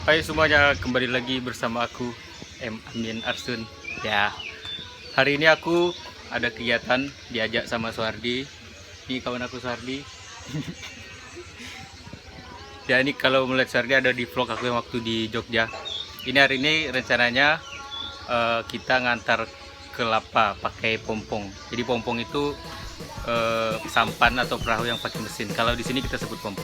Hai semuanya, kembali lagi bersama aku Amin Arsun. Ya, hari ini aku ada kegiatan diajak sama Suhardi. Ini kawan aku Suhardi. Ya, ini kalau melihat Suhardi ada di vlog aku yang waktu di Jogja. Ini hari ini rencananya kita ngantar kelapa pakai pompong. Jadi pompong itu sampan atau perahu yang pakai mesin. Kalau di sini kita sebut pompong.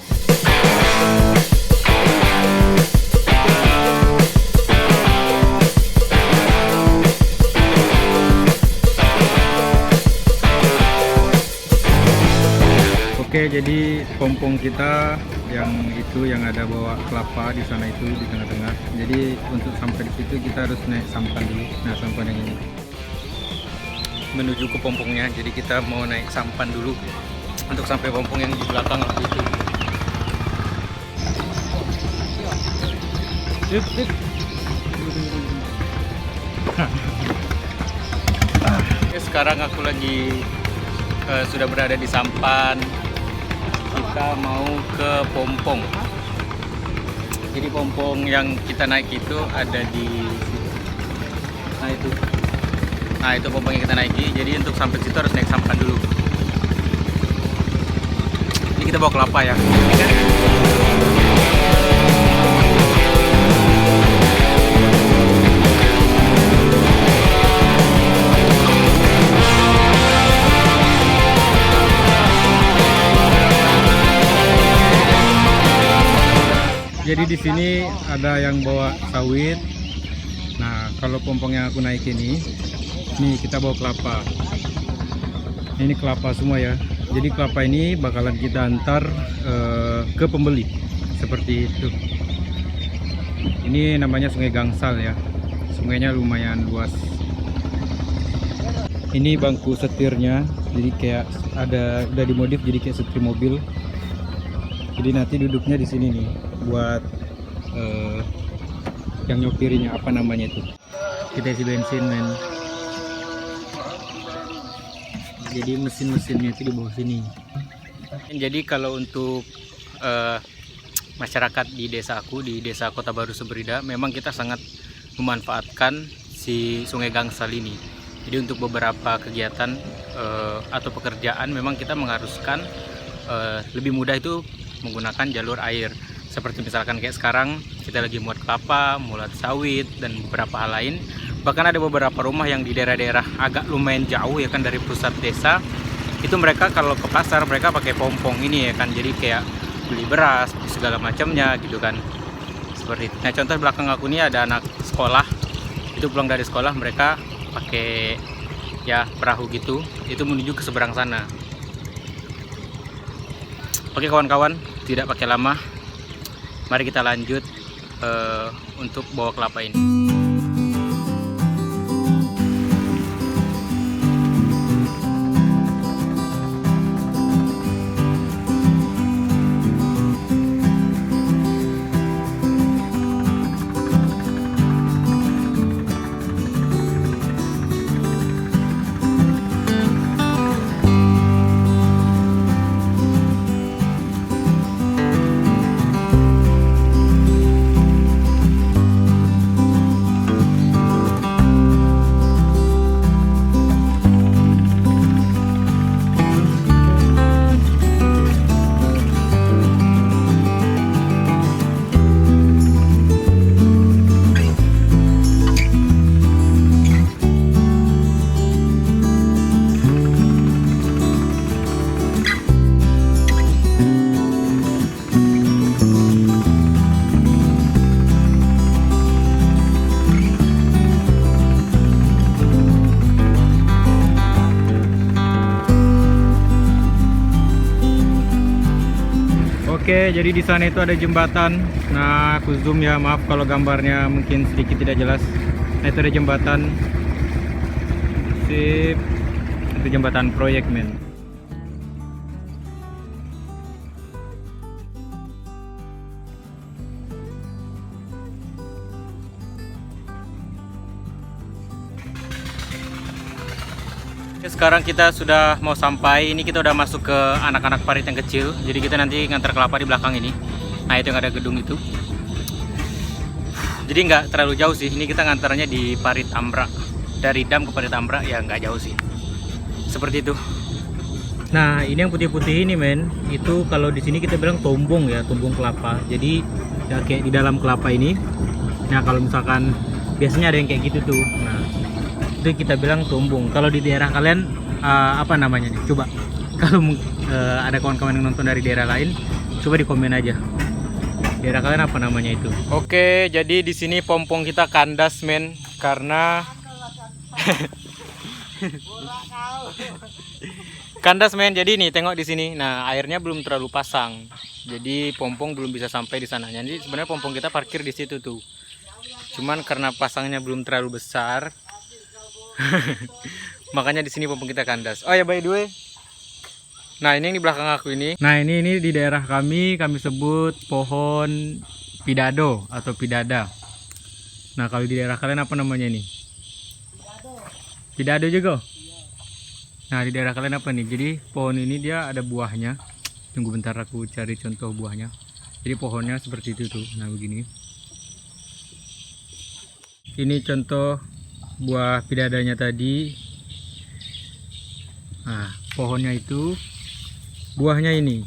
Oke, jadi pompong kita yang itu yang ada bawa kelapa di sana itu di tengah-tengah. Jadi untuk sampai di situ kita harus naik sampan dulu. Nah, sampan yang ini menuju ke pompongnya. Jadi kita mau naik sampan dulu untuk sampai pompong yang di belakang waktu itu. Sekarang aku lagi sudah berada di sampan. Kita mau ke pompong. Jadi pompong yang kita naik itu ada di nah itu pompong yang kita naiki. Jadi untuk sampai situ harus naik sampan dulu. Ini kita bawa kelapa ya. Jadi di sini ada yang bawa sawit. Nah, kalau pompong yang aku naik ini, nih kita bawa kelapa. Ini kelapa semua ya. Jadi kelapa ini bakalan kita antar ke pembeli seperti itu. Ini namanya Sungai Gangsal ya. Sungainya lumayan luas. Ini bangku setirnya. Jadi kayak udah dimodif jadi kayak setir mobil. Jadi nanti duduknya di sini nih buat yang nyopirinya, apa namanya itu, kita isi bensin men. Jadi mesin-mesinnya itu di bawah sini. Jadi kalau untuk masyarakat di desa aku, di desa Kota Baru Seberida, memang kita sangat memanfaatkan si Sungai Gangsal ini. Jadi untuk beberapa kegiatan atau pekerjaan memang kita mengharuskan lebih mudah itu menggunakan jalur air. Seperti misalkan kayak sekarang kita lagi muat kelapa, muat sawit, dan beberapa hal lain. Bahkan ada beberapa rumah yang di daerah-daerah agak lumayan jauh ya kan dari pusat desa. Itu mereka kalau ke pasar mereka pakai pompong ini ya kan. Jadi kayak beli beras, segala macamnya gitu kan. Seperti itu. Nah, contoh belakang aku ini ada anak sekolah. Itu pulang dari sekolah mereka pakai ya perahu gitu. Itu menuju ke seberang sana. Oke kawan-kawan, tidak pakai lama, mari kita lanjut untuk bawa kelapa ini. Oke, jadi di sana itu ada jembatan. Nah, aku zoom ya, maaf kalau gambarnya mungkin sedikit tidak jelas. Nah, itu ada jembatan. Sip. Itu jembatan proyek, men. Sekarang kita sudah mau sampai. Ini kita udah masuk ke anak-anak parit yang kecil. Jadi kita nanti ngantar kelapa di belakang ini. Nah itu yang ada gedung itu. Jadi nggak terlalu jauh sih. Ini kita ngantarnya di Parit Ambrak. Dari Dam ke Parit Ambrak ya nggak jauh sih. Seperti itu. Nah, ini yang putih-putih ini men, itu kalau di sini kita bilang tombong ya, tombong kelapa. Jadi ya kayak di dalam kelapa ini. Nah, kalau misalkan biasanya ada yang kayak gitu tuh. Nah, itu kita bilang tombong. Kalau di daerah kalian apa namanya nih? Coba kalau ada kawan-kawan yang nonton dari daerah lain, coba di komen aja. Daerah kalian apa namanya itu? Oke, jadi di sini pompong kita kandas men, karena kandas men. Jadi nih tengok di sini. Nah, airnya belum terlalu pasang. Jadi pompong belum bisa sampai di sana. Jadi sebenarnya pompong kita parkir di situ tuh. Cuman karena pasangnya belum terlalu besar. Makanya di sini pompong kita kandas. Oh ya, by the way. Nah, ini yang di belakang aku ini. Nah, ini di daerah kami sebut pohon pidado atau pidada. Nah, kalau di daerah kalian apa namanya nih? Pidado juga. Nah, di daerah kalian apa nih? Jadi pohon ini dia ada buahnya. Tunggu bentar aku cari contoh buahnya. Jadi pohonnya seperti itu tuh. Nah, begini. Ini contoh buah pidadanya tadi. Nah, pohonnya itu, buahnya ini.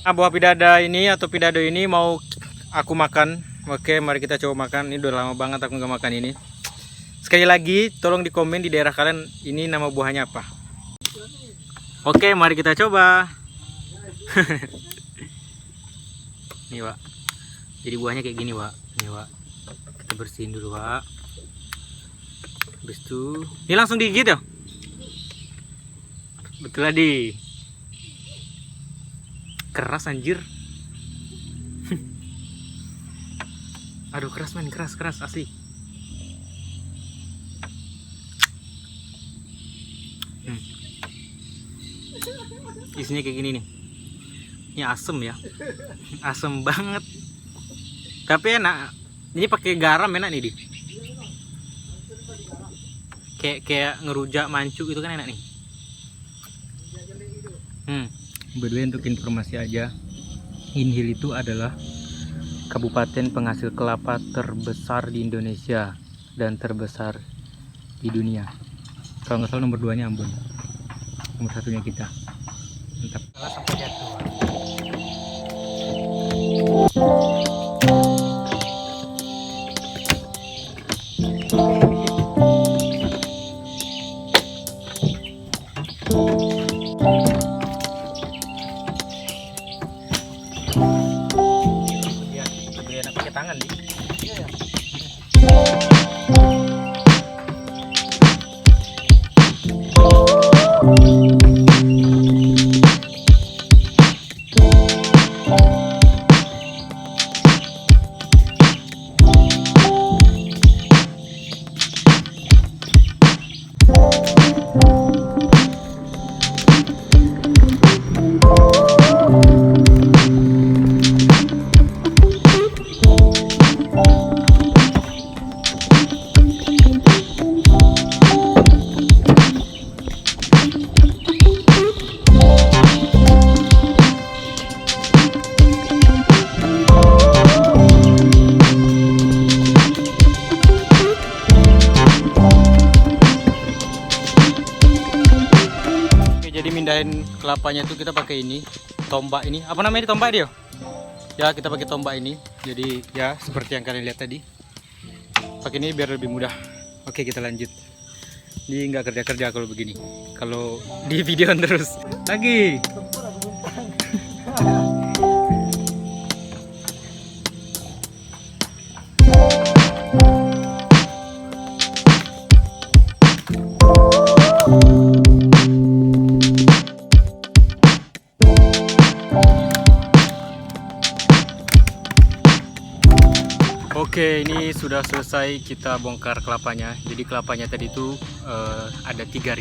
Nah, buah pidada ini atau pidado ini mau aku makan. Oke, mari kita coba makan. Ini udah lama banget aku nggak makan ini. Sekali lagi, tolong di komen di daerah kalian ini nama buahnya apa. Oke, mari kita coba. Nih, Wak. Jadi buahnya kayak gini, Wak. Nih, Wak. Kita bersihin dulu, Wak. Habis itu, ini langsung digigit ya? Betul tadi. Keras anjir. Aduh, keras men, keras asli. Isinya kayak gini nih. Ini asem ya. Asem banget. Tapi enak. Ini pakai garam enak nih, Di. Kayak ngerujak mancu itu kan enak nih. By the way, untuk informasi aja, Inhil itu adalah kabupaten penghasil kelapa terbesar di Indonesia dan terbesar di dunia. Kalau nggak salah nomor 2-nya Ambon, nomor 1-nya kita. Mantap. Sampai jatuh. Lebih enak pakai tangan nih. Iya ya. Jadi mindahin kelapanya itu kita pakai ini, tombak ini. Apa namanya tombak dia? Ya, kita pakai tombak ini. Jadi ya seperti yang kalian lihat tadi. Pakai ini biar lebih mudah. Oke, kita lanjut. Ini nggak kerja-kerja kalau begini. Kalau di video terus. Lagi. Oke, ini sudah selesai kita bongkar kelapanya. Jadi kelapanya tadi itu ada 3.000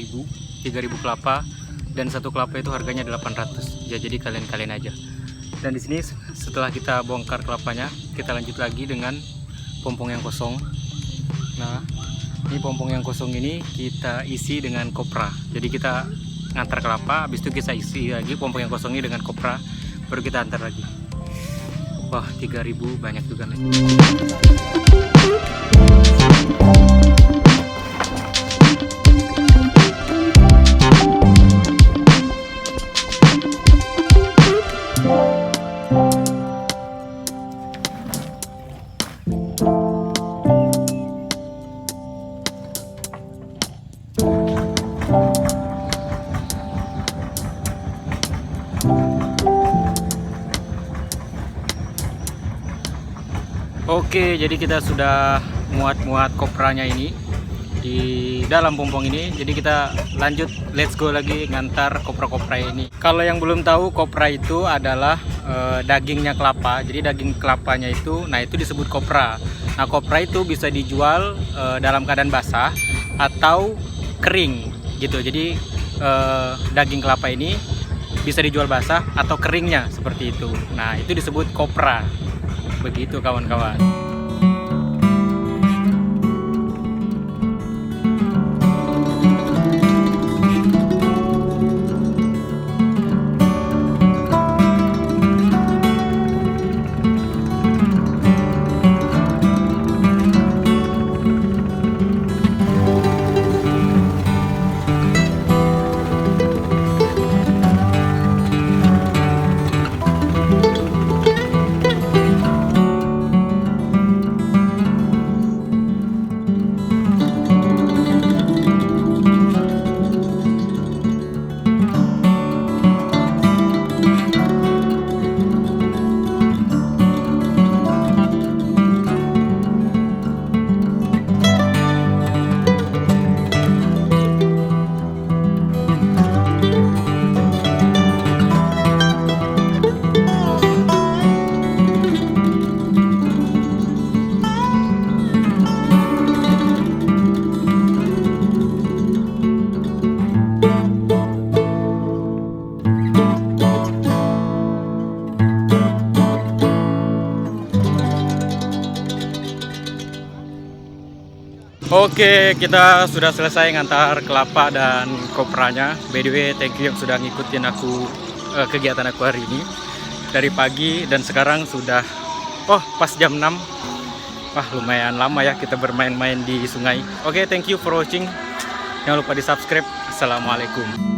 kelapa dan satu kelapa itu harganya 800. Ya, jadi kalian aja. Dan di sini setelah kita bongkar kelapanya, kita lanjut lagi dengan pompong yang kosong. Nah, ini pompong yang kosong ini kita isi dengan kopra. Jadi kita ngantar kelapa, habis itu kita isi lagi pompong yang kosong ini dengan kopra, baru kita antar lagi. Wah, 3.000 banyak juga nih. Oke, jadi kita sudah muat-muat kopranya ini di dalam pompong ini. Jadi kita lanjut, let's go lagi ngantar kopra-kopra ini. Kalau yang belum tahu, kopra itu adalah dagingnya kelapa. Jadi daging kelapanya itu, nah itu disebut kopra. Nah, kopra itu bisa dijual dalam keadaan basah atau kering gitu. Jadi daging kelapa ini bisa dijual basah atau keringnya seperti itu. Nah, itu disebut kopra. Begitu kawan-kawan. Oke, kita sudah selesai ngantar kelapa dan kopranya. By the way, thank you yang sudah ngikutin aku kegiatan aku hari ini dari pagi, dan sekarang sudah pas jam 6. Wah, lumayan lama ya kita bermain-main di sungai. Oke, thank you for watching. Jangan lupa di subscribe. Assalamualaikum.